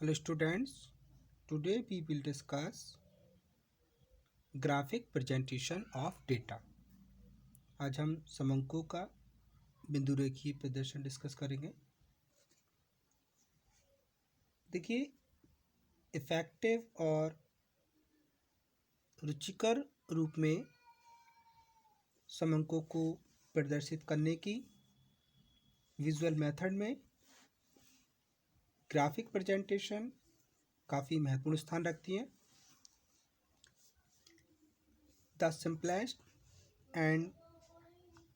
Hello students, today we will discuss graphic presentation of data। आज हम समंकों का बिंदु रेखीय प्रदर्शन डिस्कस करेंगे। देखिए, इफेक्टिव और रुचिकर रूप में समंकों को प्रदर्शित करने की विजुअल मेथड में ग्राफिक प्रेजेंटेशन काफ़ी महत्वपूर्ण स्थान रखती है। The simplest and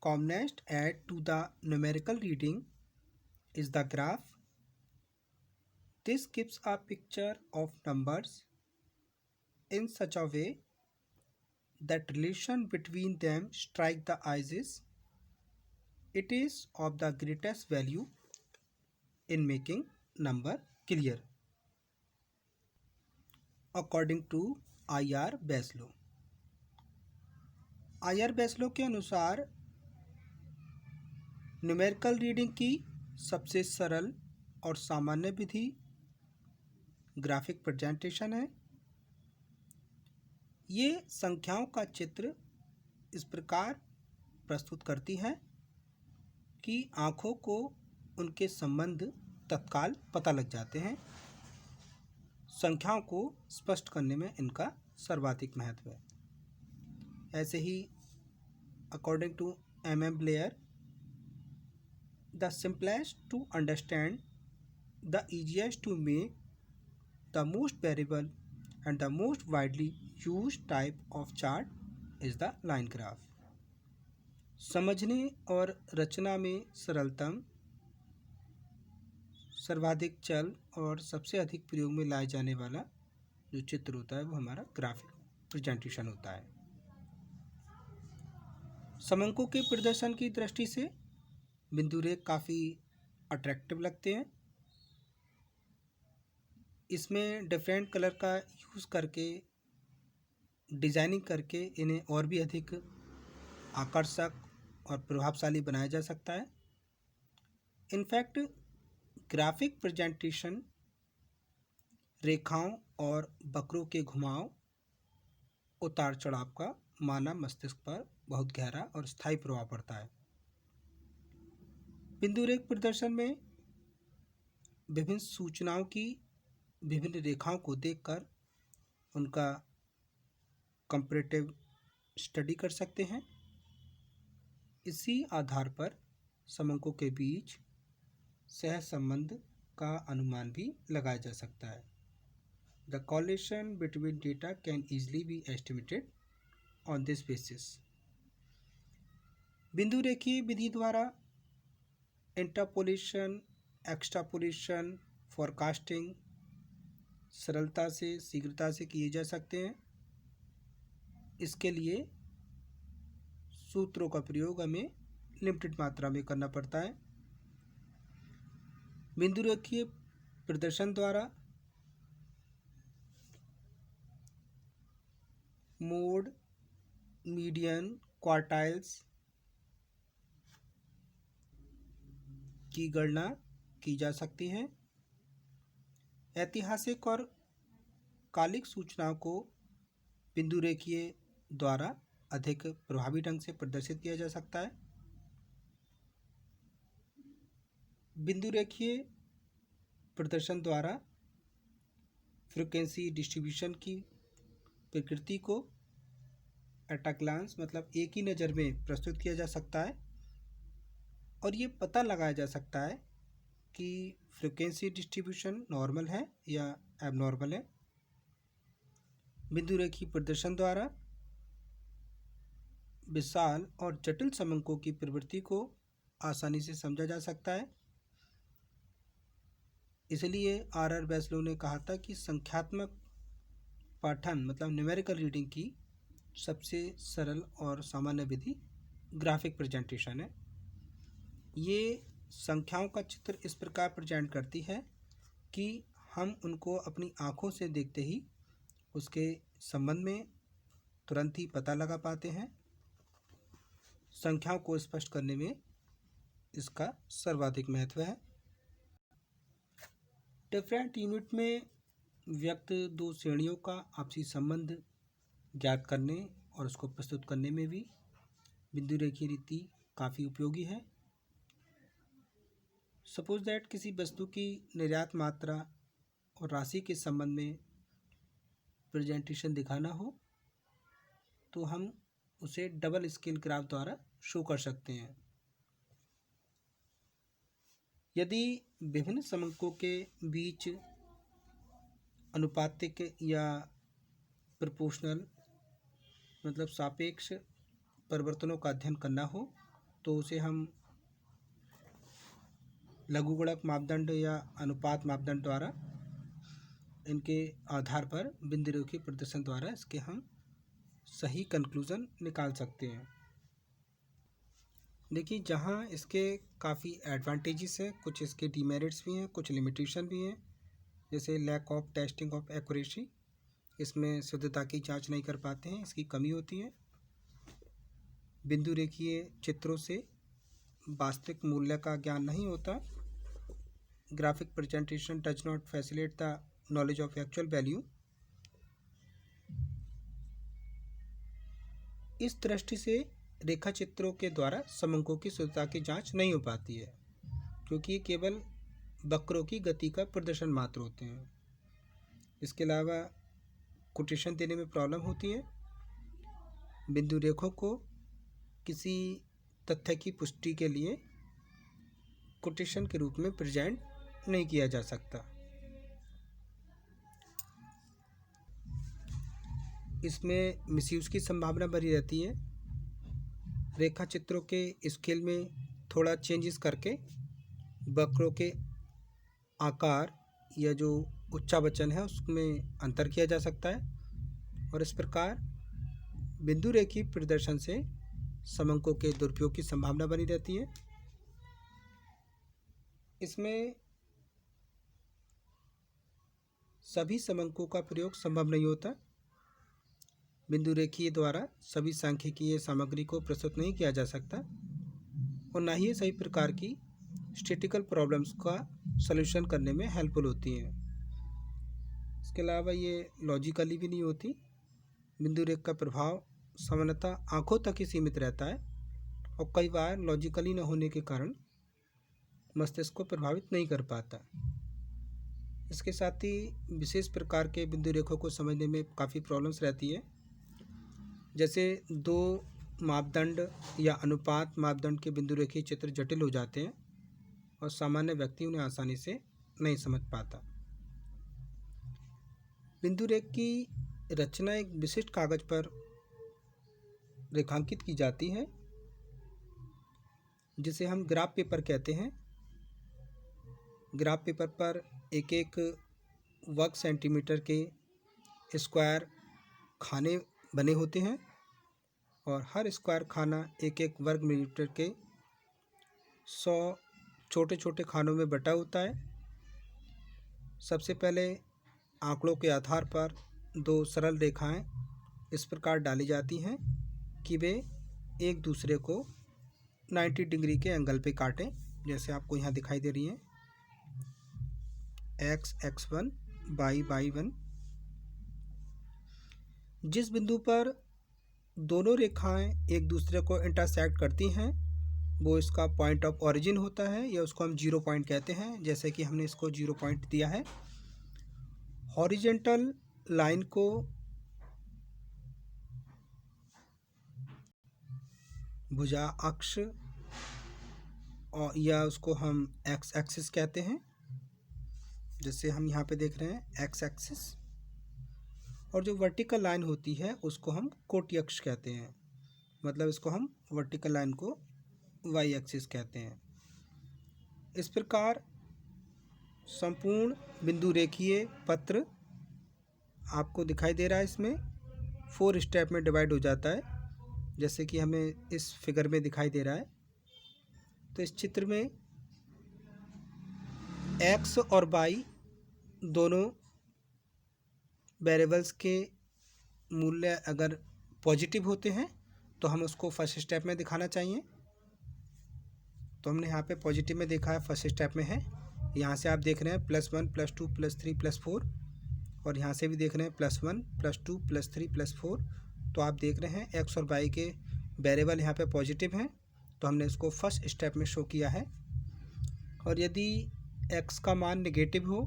commonest add to the numerical reading is the graph. This gives a picture of numbers in such a way that relation between them strike the eyes. It is of the greatest value in making number clear. According to I.R. Beslow. I.R. Beslow के अनुसार numerical reading की सबसे सरल और सामान्य विधि graphic presentation है। ये संख्याओं का चित्र इस प्रकार प्रस्तुत करती है कि आँखों को उनके संबंध तत्काल पता लग जाते हैं। संख्याओं को स्पष्ट करने में इनका सर्वाधिक महत्व है। ऐसे ही according to M.M. Blair, the simplest to understand, the easiest to make, the most variable and the most widely used type of chart is the line graph. समझने और रचना में सरलतम, सर्वाधिक चल और सबसे अधिक प्रयोग में लाए जाने वाला जो चित्र होता है वो हमारा ग्राफिक प्रेजेंटेशन होता है। समंकों के प्रदर्शन की दृष्टि से बिंदु रेख काफ़ी अट्रैक्टिव लगते हैं। इसमें डिफरेंट कलर का यूज़ करके डिज़ाइनिंग करके इन्हें और भी अधिक आकर्षक और प्रभावशाली बनाया जा सकता है। इनफैक्ट ग्राफिक प्रेजेंटेशन रेखाओं और वक्रों के घुमाव, उतार चढ़ाव का मानव मस्तिष्क पर बहुत गहरा और स्थायी प्रभाव पड़ता है। बिंदु रेख प्रदर्शन में विभिन्न सूचनाओं की विभिन्न रेखाओं को देखकर उनका कंपैरेटिव स्टडी कर सकते हैं। इसी आधार पर समंकों के बीच सहसंबंध का अनुमान भी लगाया जा सकता है। The correlation between data can easily be estimated on this basis. बिंदु रेखीय विधि द्वारा इंटरपोलेशन, एक्सट्रापोलेशन, फोरकास्टिंग सरलता से, शीघ्रता से किए जा सकते हैं। इसके लिए सूत्रों का प्रयोग हमें लिमिटेड मात्रा में करना पड़ता है। बिंदु रेखीय प्रदर्शन द्वारा मोड, मीडियन, क्वार्टाइल्स की गणना की जा सकती है। ऐतिहासिक और कालिक सूचनाओं को बिंदु रेखीय द्वारा अधिक प्रभावी ढंग से प्रदर्शित किया जा सकता है। बिंदु रेखीय प्रदर्शन द्वारा फ्रीक्वेंसी डिस्ट्रीब्यूशन की प्रकृति को एट अ ग्लांस मतलब एक ही नज़र में प्रस्तुत किया जा सकता है और ये पता लगाया जा सकता है कि फ्रीक्वेंसी डिस्ट्रीब्यूशन नॉर्मल है या एबनॉर्मल है। बिंदु रेखीय प्रदर्शन द्वारा विशाल और जटिल समंकों की प्रवृत्ति को आसानी से समझा जा सकता है। इसलिए R.R. बेस्लो ने कहा था कि संख्यात्मक पठन मतलब न्यूमेरिकल रीडिंग की सबसे सरल और सामान्य विधि ग्राफिक प्रेजेंटेशन है। ये संख्याओं का चित्र इस प्रकार प्रेजेंट करती है कि हम उनको अपनी आँखों से देखते ही उसके संबंध में तुरंत ही पता लगा पाते हैं। संख्याओं को स्पष्ट करने में इसका सर्वाधिक महत्व है। डिफरेंट यूनिट में व्यक्त दो श्रेणियों का आपसी संबंध ज्ञात करने और उसको प्रस्तुत करने में भी बिंदु रेखीय रीति काफ़ी उपयोगी है। सपोज दैट किसी वस्तु की निर्यात मात्रा और राशि के संबंध में प्रेजेंटेशन दिखाना हो तो हम उसे डबल स्केल ग्राफ द्वारा शो कर सकते हैं। यदि विभिन्न समंकों के बीच अनुपातिक या प्रोपोर्शनल मतलब सापेक्ष परिवर्तनों का अध्ययन करना हो तो उसे हम लघुगणक मापदंड या अनुपात मापदंड द्वारा इनके आधार पर बिंदु रेखीय प्रदर्शन द्वारा इसके हम सही कंक्लूज़न निकाल सकते हैं। देखिए, जहाँ इसके काफ़ी एडवांटेजेस हैं, कुछ इसके डिमेरिट्स भी हैं, कुछ लिमिटेशन भी हैं। जैसे lack of testing of accuracy, इसमें शुद्धता की जांच नहीं कर पाते हैं, इसकी कमी होती है। बिंदु रेखीय चित्रों से वास्तविक मूल्य का ज्ञान नहीं होता। Graphic presentation does not facilitate the knowledge of actual value. इस दृष्टि से रेखा चित्रों के द्वारा समंकों की शुद्धता की जांच नहीं हो पाती है, क्योंकि ये केवल वक्रों की गति का प्रदर्शन मात्र होते हैं। इसके अलावा कोटेशन देने में प्रॉब्लम होती है। बिंदु रेखों को किसी तथ्य की पुष्टि के लिए कोटेशन के रूप में प्रेजेंट नहीं किया जा सकता। इसमें मिसयूज की संभावना बनी रहती है। रेखा चित्रों के स्केल में थोड़ा चेंजेस करके वक्रों के आकार या जो उच्चावचन है उसमें अंतर किया जा सकता है और इस प्रकार बिंदु रेखीय प्रदर्शन से समंकों के दुरुपयोग की संभावना बनी रहती है। इसमें सभी समंकों का प्रयोग संभव नहीं होता। बिंदु रेखीय द्वारा सभी सांख्यिकीय सामग्री को प्रस्तुत नहीं किया जा सकता और ना ही सही प्रकार की स्टैटिकल प्रॉब्लम्स का सलूशन करने में हेल्पफुल होती हैं। इसके अलावा ये लॉजिकली भी नहीं होती। बिंदु रेखा का प्रभाव सामान्यतः आंखों तक ही सीमित रहता है और कई बार लॉजिकली न होने के कारण मस्तिष्क को प्रभावित नहीं कर पाता। इसके साथ ही विशेष प्रकार के बिंदु रेखों को समझने में काफ़ी प्रॉब्लम्स रहती है। जैसे दो मापदंड या अनुपात मापदंड के बिंदु रेखीय चित्र जटिल हो जाते हैं और सामान्य व्यक्ति उन्हें आसानी से नहीं समझ पाता। बिंदु रेखा की रचना एक विशिष्ट कागज पर रेखांकित की जाती है, जिसे हम ग्राफ पेपर कहते हैं। ग्राफ पेपर पर एक एक वर्ग सेंटीमीटर के स्क्वायर खाने बने होते हैं और हर स्क्वायर खाना एक एक वर्ग मिलीमीटर के 100 छोटे छोटे खानों में बटा होता है। सबसे पहले आंकड़ों के आधार पर दो सरल रेखाएं इस प्रकार डाली जाती हैं कि वे एक दूसरे को 90 डिग्री के एंगल पे काटें, जैसे आपको यहाँ दिखाई दे रही हैं। x1 y1। जिस बिंदु पर दोनों रेखाएं एक दूसरे को इंटरसेक्ट करती हैं वो इसका पॉइंट ऑफ ओरिजिन होता है या उसको हम 0 पॉइंट कहते हैं, जैसे कि हमने इसको 0 पॉइंट दिया है। हॉरिजेंटल लाइन को भुजा अक्ष और या उसको हम एक्स एक्सिस कहते हैं, जैसे हम यहाँ पे देख रहे हैं एक्स एक्सिस। और जो वर्टिकल लाइन होती है उसको हम कोटि अक्ष कहते हैं, मतलब इसको हम वर्टिकल लाइन को वाई एक्सिस कहते हैं। इस प्रकार संपूर्ण बिंदु रेखीय पत्र आपको दिखाई दे रहा है। इसमें 4 स्टेप में डिवाइड हो जाता है, जैसे कि हमें इस फिगर में दिखाई दे रहा है। तो इस चित्र में एक्स और वाई दोनों वेरिएबल्स के मूल्य अगर पॉजिटिव होते हैं तो हम उसको फर्स्ट स्टेप में दिखाना चाहिए। तो हमने यहाँ पे पॉजिटिव में देखा है, फर्स्ट स्टेप में है। यहाँ से आप देख रहे हैं +1 +2 +3 +4, और यहाँ से भी देख रहे हैं +1 +2 +3 +4। तो आप देख रहे हैं एक्स और वाई के वेरिएबल यहाँ पे पॉजिटिव हैं, तो हमने इसको फर्स्ट स्टेप में शो किया है। और यदि एक्स का मान नेगेटिव हो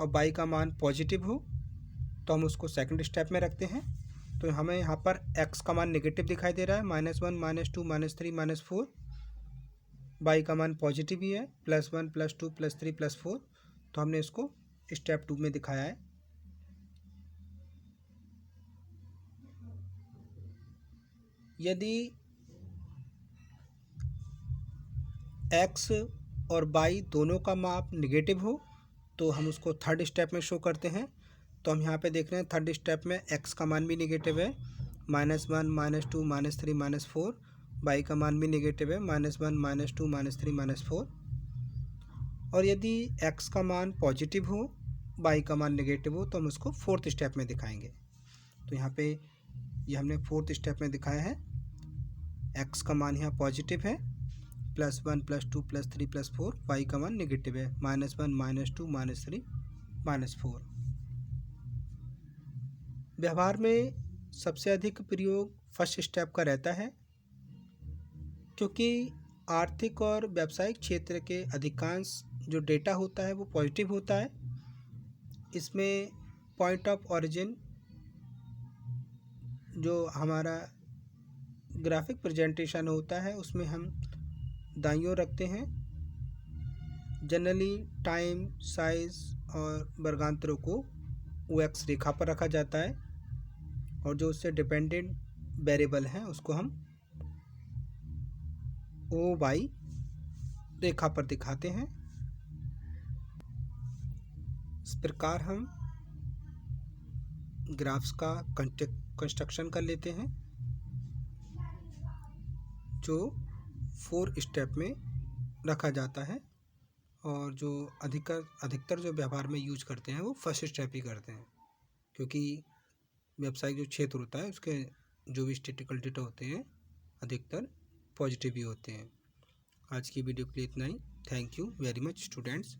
और वाई का मान पॉजिटिव हो तो हम उसको सेकंड स्टेप में रखते हैं। तो हमें यहाँ पर एक्स का मान नेगेटिव दिखाई दे रहा है, -1 -2 -3 -4। वाई का मान पॉजिटिव ही है, +1 +2 +3 +4। तो हमने इसको स्टेप 2 में दिखाया है। यदि एक्स और वाई दोनों का माप नेगेटिव हो तो हम उसको थर्ड स्टेप में शो करते हैं। तो हम यहाँ पे देख रहे हैं थर्ड स्टेप में एक्स का मान भी नेगेटिव है, -1 -2 -3 -4। वाई का मान भी नेगेटिव है, -1 -2 -3 -4। और यदि एक्स का मान पॉजिटिव हो, वाई का मान नेगेटिव हो, तो हम उसको फोर्थ स्टेप में दिखाएंगे। तो यहाँ पे ये हमने फोर्थ स्टेप में दिखाया है। एक्स का मान यहाँ पॉजिटिव है, +1 +2 +3 +4। वाई का मान नेगेटिव है, -1 -2 -3 -4। व्यवहार में सबसे अधिक प्रयोग फर्स्ट स्टेप का रहता है, क्योंकि आर्थिक और व्यावसायिक क्षेत्र के अधिकांश जो डेटा होता है वो पॉजिटिव होता है। इसमें पॉइंट ऑफ ओरिजिन जो हमारा ग्राफिक प्रेजेंटेशन होता है उसमें हम दाईं ओर रखते हैं। जनरली टाइम, साइज और वर्गांतरों को ओ एक्स रेखा पर रखा जाता है, और जो उससे डिपेंडेंट वेरिएबल हैं उसको हम ओ वाई रेखा पर दिखाते हैं। इस प्रकार हम ग्राफ्स का कंस्ट्रक्शन कर लेते हैं, जो 4 स्टेप में रखा जाता है। और जो अधिकतर जो व्यवहार में यूज करते हैं वो फर्स्ट स्टेप ही करते हैं, क्योंकि व्यावसायिक जो क्षेत्र होता है उसके जो भी स्टैटिस्टिकल डेटा होते हैं अधिकतर पॉजिटिव ही होते हैं। आज की वीडियो के लिए इतना ही। Thank you very much students.